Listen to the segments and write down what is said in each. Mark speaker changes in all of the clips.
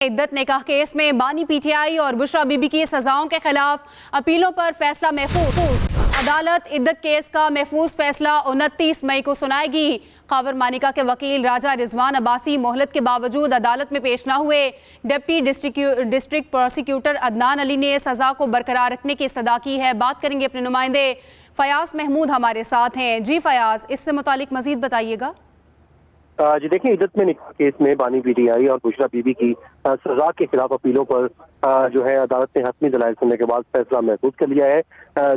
Speaker 1: इद्दत निकाह केस में बानी पीटीआई और बुशरा बीबी की सजाओं के खिलाफ अपीलों पर फैसला महफूज। अदालत इद्दत केस का महफूज फैसला 29 मई को सुनाएगी। खावर मानिका के वकील राजा रिजवान अब्बासी मोहलत के बावजूद अदालत में पेश न हुए। Deputy district prosecutor Adnan Ali ने सजा को बरकरार रखने की इस्तदा की है। बात करेंगे अपने नुमाइंदे फयाज महमूद हमारे साथ हैं। जी फयाज, इससे मुतालिक मजीद बताइएगा।
Speaker 2: जी देखिए, इद्दत में निकाह केस में बानी पीटीआई और बुशरा बीबी की सजा के खिलाफ अपीलों पर जो है अदालत ने हतमी दलाइल सुनने के बाद फैसला महफूज कर लिया है।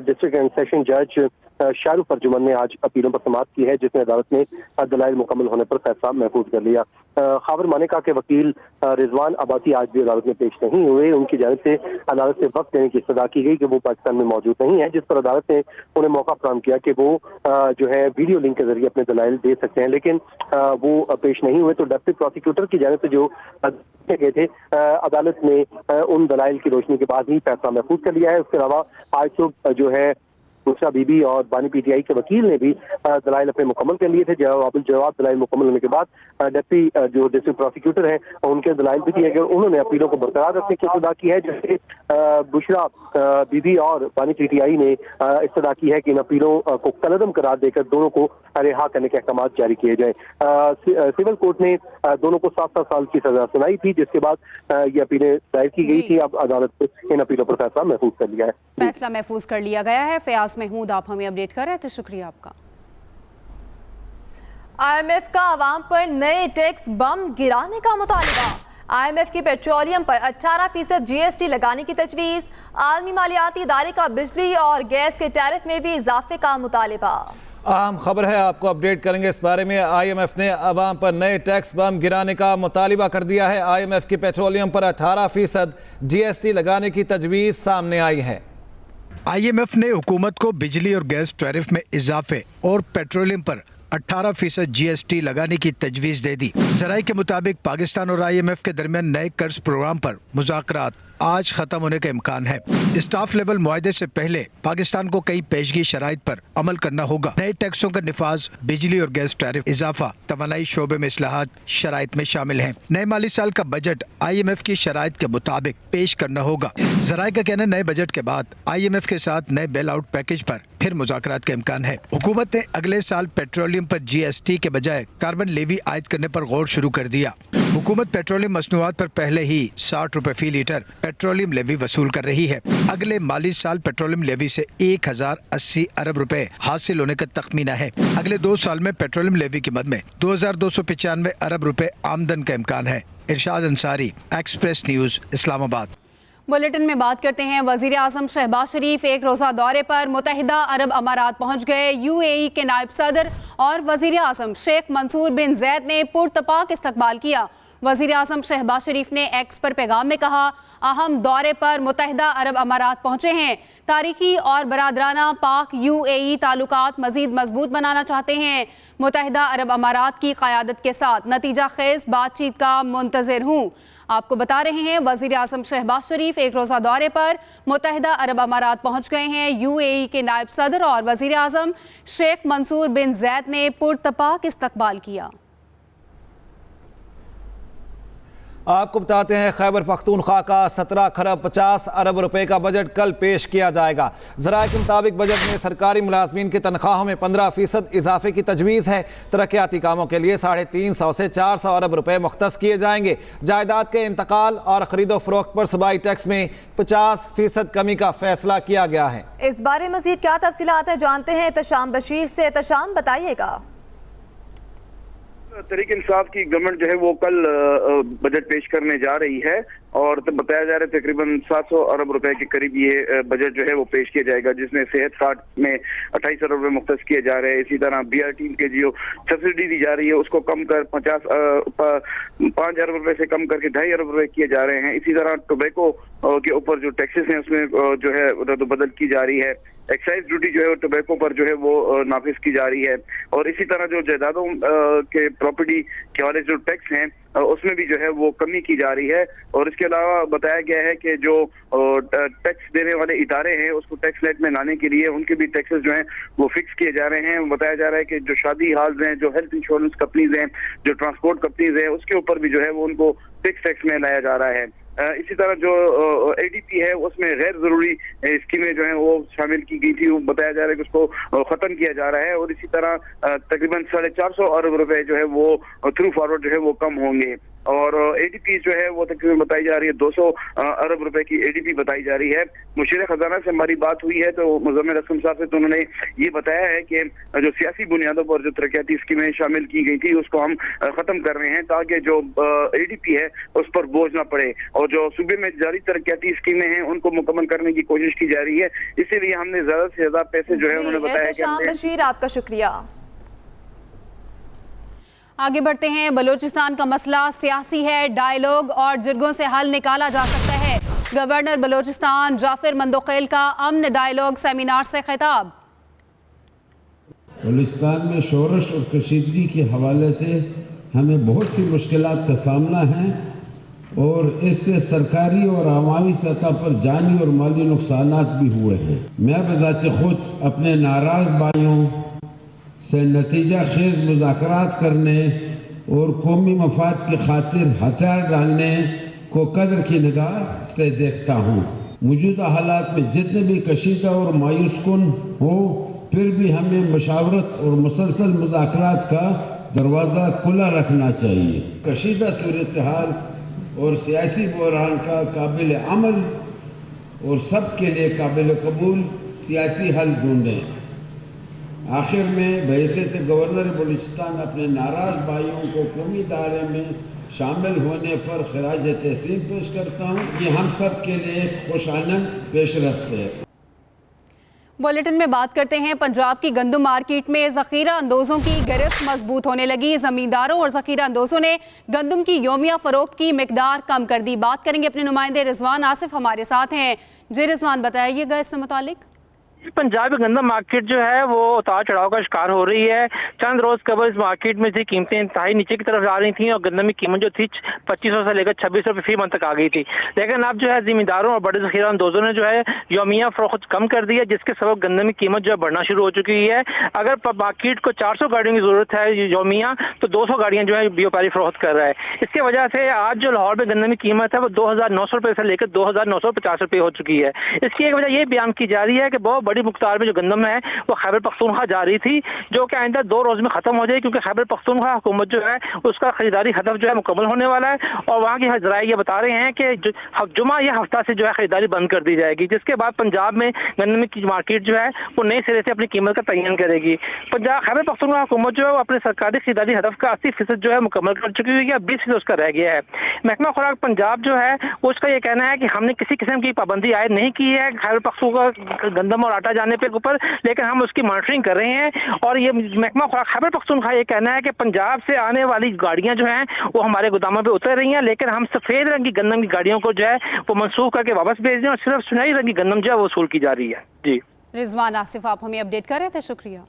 Speaker 2: डिस्ट्रिक्ट एंड सेशन जज शाहरुख परजुमन ने आज अपीलों पर समाअत की है, जिसमें अदालत ने दलाइल मुकम्मल होने पर फैसला महफूज कर लिया। खावर मानिका के वकील रिजवान अब्बासी आज भी अदालत में पेश नहीं हुए। उनकी जानिब से अदालत से वक्त देने की इस्तदा की गई कि वो पाकिस्तान में मौजूद नहीं है, जिस पर अदालत ने उन्हें मौका फराहम किया कि वो जो है वीडियो लिंक के जरिए अपने दलाइल दे सकते हैं, लेकिन वो पेश नहीं हुए। तो डिप्टी प्रोसिक्यूटर की जानिब से जो गए थे, अदालत ने उन दलाइल की रोशनी के बाद ही फैसला महफूज कर लिया है। उसके अलावा आज सुबह जो है बुशरा बीबी और बानी पीटीआई के वकील ने भी दलाइल अपने मुकम्मल कर लिए थे। जवाब दलाइल मुकम्मल होने के बाद डिप्टी जो डिस्ट्रिक्ट प्रोसिक्यूटर हैं उनके दलाइल भी दिए गए। उन्होंने अपीलों को बरकरार रखने की इस्तदा की है, जैसे बुशरा बीबी और बानी पीटीआई ने इस्तदा की है कि इन अपीलों को कलअदम करार देकर दोनों को रिहा करने के अहकाम जारी किए जाएं। सिविल कोर्ट ने दोनों को 7-7 साल की सजा सुनाई थी, जिसके बाद ये अपीलें दायर की गई थी। अब अदालत ने इन अपीलों पर फैसला महफूज कर लिया है।
Speaker 1: फैसला महफूज कर लिया गया है। फयाज महमूद, आप हमें अपडेट कर रहे थे, शुक्रिया आपका।
Speaker 3: IMF का अवाम पर नए टैक्स बम गिराने का मुतालिबा। IMF की पेट्रोलियम पर 18% GST लगाने की तजवीज़। आलमी मालियाती इदारे का बिजली और गैस के टैरिफ में भी इजाफे का मुतालिबा।
Speaker 4: अहम खबर है, आपको अपडेट करेंगे इस बारे में। IMF ने अवाम पर नए टैक्स बम गिराने का मुतालिबा कर दिया है। IMF की पेट्रोलियम पर 18% GST लगाने की तजवीज़ सामने आई है।
Speaker 5: IMF ने हुकूमत को बिजली और गैस टैरिफ में इजाफे और पेट्रोलियम पर 18% GST लगाने की तजवीज़ दे दी। ज़राए के मुताबिक पाकिस्तान और IMF के दरमियान नए कर्ज प्रोग्राम पर मुज़ाकरात आज खत्म होने का इम्कान है। स्टाफ लेवल मुआहदे से पहले पाकिस्तान को कई पेशगी शराइत पर अमल करना होगा। नए टैक्सों का निफाज, बिजली और गैस टैरिफ इजाफा, तवानाई शोबे में इस्लाहात शराइत में शामिल हैं। नए माली साल का बजट IMF की शराइत के मुताबिक पेश करना होगा। ज़राए का कहना है नए बजट के बाद IMF के साथ नए बेल आउट पैकेज पर फिर मुज़ाकरात का इम्कान है। हुकूमत ने अगले साल पेट्रोलियम पर GST के बजाय कार्बन लेवी आयद करने पर गौर शुरू कर दिया। हुकूमत पेट्रोलियम मसनूआत पर पहले ही 60 रुपए फी लीटर पेट्रोलियम लेवी वसूल कर रही है। अगले माली साल पेट्रोलियम लेवी से 1080 अरब रुपए हासिल होने का तखमीना है। अगले 2 साल में पेट्रोलियम लेवी की मद में 2295 अरब रुपए आमदन का इम्कान है। Irshad Ansari, Express News, Islamabad.
Speaker 1: Bulletin में बात करते हैं। वजीर आजम शहबाज शरीफ एक रोज़ा दौरे पर मुत्तहिदा अरब अमारात पहुँच गए। UAE के नायब सदर और वजीर आजम शेख मंसूर बिन जैद ने पुरतपाक इस्तकबाल किया। वजीर आजम शहबाज शरीफ ने एक्स पर पैगाम में कहा, अहम दौरे पर मुत्तहिदा अरब अमारात पहुँचे हैं। तारीखी और बरादराना पाक UAE ताल्लुकात मजीद मजबूत बनाना चाहते हैं। मुत्तहिदा अरब अमारात की क़यादत के साथ नतीजा खेज बातचीत का मुंतज़िर हूँ। आपको बता रहे हैं, वजीर आजम शहबाज शरीफ एक रोज़ा दौरे पर मुत्तहिदा अरब अमारात पहुँच गए हैं। UAE के नायब सदर और वजीर आजम शेख मंसूर बिन जैद ने पुरतपाक इस्तकबाल किया।
Speaker 4: आपको बताते हैं, खैबर पख्तूनख्वा का 17 खरब 50 अरब रुपए का बजट कल पेश किया जाएगा। ज़राए के मुताबिक बजट में सरकारी मुलाजमीन की तनख्वाहों में 15% इजाफे की तजवीज़ है। तरक्याती कामों के लिए 350 से 400 अरब रुपए मुख्तस किए जाएंगे। जायदाद के इंतकाल और ख़रीदो फरोख्त पर सूबाई टैक्स में 50% कमी का फैसला किया गया है।
Speaker 3: इस बारे मजीद क्या तफसीलात है, जानते हैं एहतशाम बशीर से। एहतशाम, बताइएगा।
Speaker 6: तहरीक इंसाफ की गवर्नमेंट जो है वो कल बजट पेश करने जा रही है और तो बताया जा रहा है तकरीबन 700 अरब रुपए के करीब ये बजट जो है वो पेश किया जाएगा, जिसमें सेहत कार्ड में 28 अरब रुपए मुख्तस किए जा रहे हैं। इसी तरह BRT के जो सब्सिडी दी जा रही है उसको कम कर 5 अरब रुपए से कम करके 2.5 अरब रुपए किए जा रहे हैं। इसी तरह टोबैको के ऊपर जो टैक्सेस हैं उसमें जो है रद्द-बदल की जा रही है। एक्साइज ड्यूटी जो है टोबैको पर जो है वो नाफिज की जा रही है। और इसी तरह जो जायदादों के प्रॉपर्टी के हवाले से जो टैक्स हैं उसमें भी जो है वो कमी की जा रही है। और इसके अलावा बताया गया है कि जो टैक्स देने वाले इदारे हैं उसको टैक्स नेट में लाने के लिए उनके भी टैक्सेस जो हैं वो फिक्स किए जा रहे हैं। बताया जा रहा है कि जो शादी हाल्स हैं, जो हेल्थ इंश्योरेंस कंपनीज हैं, जो ट्रांसपोर्ट कंपनीज हैं, उसके ऊपर भी जो है वो उनको टैक्स में लाया जा रहा है। इसी तरह जो एडीपी है उसमें गैर जरूरी स्कीमें जो हैं वो शामिल की गई थी, वो बताया जा रहा है कि उसको खत्म किया जा रहा है। और इसी तरह तकरीबन 450 अरब रुपए जो है वो थ्रू फॉरवर्ड जो है वो कम होंगे। और एडीपी जो है वो तकरीबन बताई जा रही है 200 अरब रुपए की एडीपी बताई जा रही है। मुशीर खजाना से हमारी बात हुई है तो मुजम्मिल असलम साहब से, तो उन्होंने ये बताया है कि जो सियासी बुनियादों पर जो तरक्याती स्कीमें शामिल की गई थी उसको हम खत्म कर रहे हैं ताकि जो एडीपी है उस पर बोझ ना पड़े। और जो सूबे में जारी तरक्याती स्कीमें हैं उनको मुकम्मल करने की कोशिश की जा रही है, इसीलिए हमने ज्यादा से ज्यादा पैसे जो है उन्होंने बताया कि
Speaker 3: बशीर, आपका शुक्रिया।
Speaker 1: आगे बढ़ते हैं। बलूचिस्तान का मसला सियासी है, डायलॉग और जिरगों से हल निकाला जा सकता है। गवर्नर बलूचिस्तान जाफिर मंदोखेल का अमन डायलॉग सेमिनार से खिताब।
Speaker 7: बलूचिस्तान में शोरश और कशीदगी के हवाले से हमें बहुत सी मुश्किलात का सामना है और इससे सरकारी और आवामी सतह पर जानी और माली नुकसानात भी हुए हैं। मैं बजाते खुद अपने नाराज भाइयों से नतीजा खेज मुज़ाकरात करने और कौमी मफाद की खातिर हथियार डालने को कदर की निगाह से देखता हूँ। मौजूदा हालात में जितने भी कशीदा और मायूस कुन हो, फिर भी हमें मशावरत और मुसलसल मुज़ाकरात का दरवाज़ा खुला रखना चाहिए। कशीदा सूरत हाल और सियासी बहरान का काबिल अमल और सबके लिए काबिल कबूल सियासी हल ढूंढें। आखिर में बहैसियत गवर्नर बलूचिस्तान अपने नाराज भाइयों को कौमी दायरे में शामिल होने पर खराज तहसीन पेश करता हूँ। ये हम सब के लिए खुशानंद पेशरफ्त है।
Speaker 1: बुलेटिन में बात करते हैं पंजाब की गंदम मार्केट में ज़ख़ीरा अंदोज़ों की गिरफ्त मजबूत होने लगी। ज़मींदारों और ज़ख़ीरा अंदोज़ों ने गंदम की योमिया फ़रोख्त की मिकदार कम कर दी। बात करेंगे अपने नुमाइंदे रिजवान आसिफ हमारे साथ हैं। जी रिजवान, बताइएगा इससे मुतालिक।
Speaker 8: पंजाब में गंदम मार्केट जो है वो उतार चढ़ाव का शिकार हो रही है। चंद रोज कबल इस मार्केट में से कीमतें इंतहाई नीचे की तरफ जा रही थी और गंदम की कीमत जो थी 2500 से लेकर 2600 रुपये फी मन तक आ गई थी। लेकिन अब जो है जिम्मेदारों और बड़े ज़ख़ीरा अंदोज़ों ने जो है योमिया फरोख्त कम कर दी है, जिसके सबब गंदम की कीमत जो है बढ़ना शुरू हो चुकी है। अगर मार्केट को 400 गाड़ियों की जरूरत है योमिया, तो 200 गाड़ियाँ जो है व्यापारी फरोख्त कर रहा है। इसकी वजह से आज जो लाहौर में गंदम की कीमत है वो 2900 रुपये से लेकर 2950 रुपये हो चुकी है। इसकी एक वजह ये बयान की जा रही है कि बहुत बड़ी मुकदार में जो गंदम है वो खैबर पख्तूनख्वा जा रही थी, जो कि आइंदा 2 रोज में खत्म हो जाएगी, क्योंकि खैबर पख्तूनख्वा हुकूमत जो है उसका खरीदारी हदफ जो है मुकम्मल होने वाला है। और वहाँ के जराये ये बता रहे हैं कि जुमा या हफ्ता से जो है खरीदारी बंद कर दी जाएगी, जिसके बाद पंजाब में गंदम की मार्केट जो है वो नए सिरे से अपनी कीमत का तयन करेगी। पंजाब खैबर पख्तूनख्वा हुकूमत जो है वो अपने सरकारी खरीदारी हदफ का 80% जो है मुकम्मल कर चुकी हुई है, 20% उसका रह गया है। महकमा खुराक पंजाब जो है उसका ये कहना है कि हमने किसी किस्म की पाबंदी आयद नहीं की है खैबर पख्तूनख्वा गंदम और आटा जाने के ऊपर, लेकिन हम उसकी मॉनिटरिंग कर रहे हैं। और ये महकमा खुराक खैबर पख्तूनख्वा ये कहना है कि पंजाब से आने वाली गाड़ियां जो हैं वो हमारे गोदामों पे उतर रही हैं, लेकिन हम सफेद रंग की गंदम की गाड़ियों को जो है वो मनसूख करके वापस भेज दें और सिर्फ सुनहरी रंग की गंदम जो है वो वसूल की जा रही है। जी
Speaker 1: रिजवान आसिफ, आप हमें अपडेट कर रहे थे, शुक्रिया।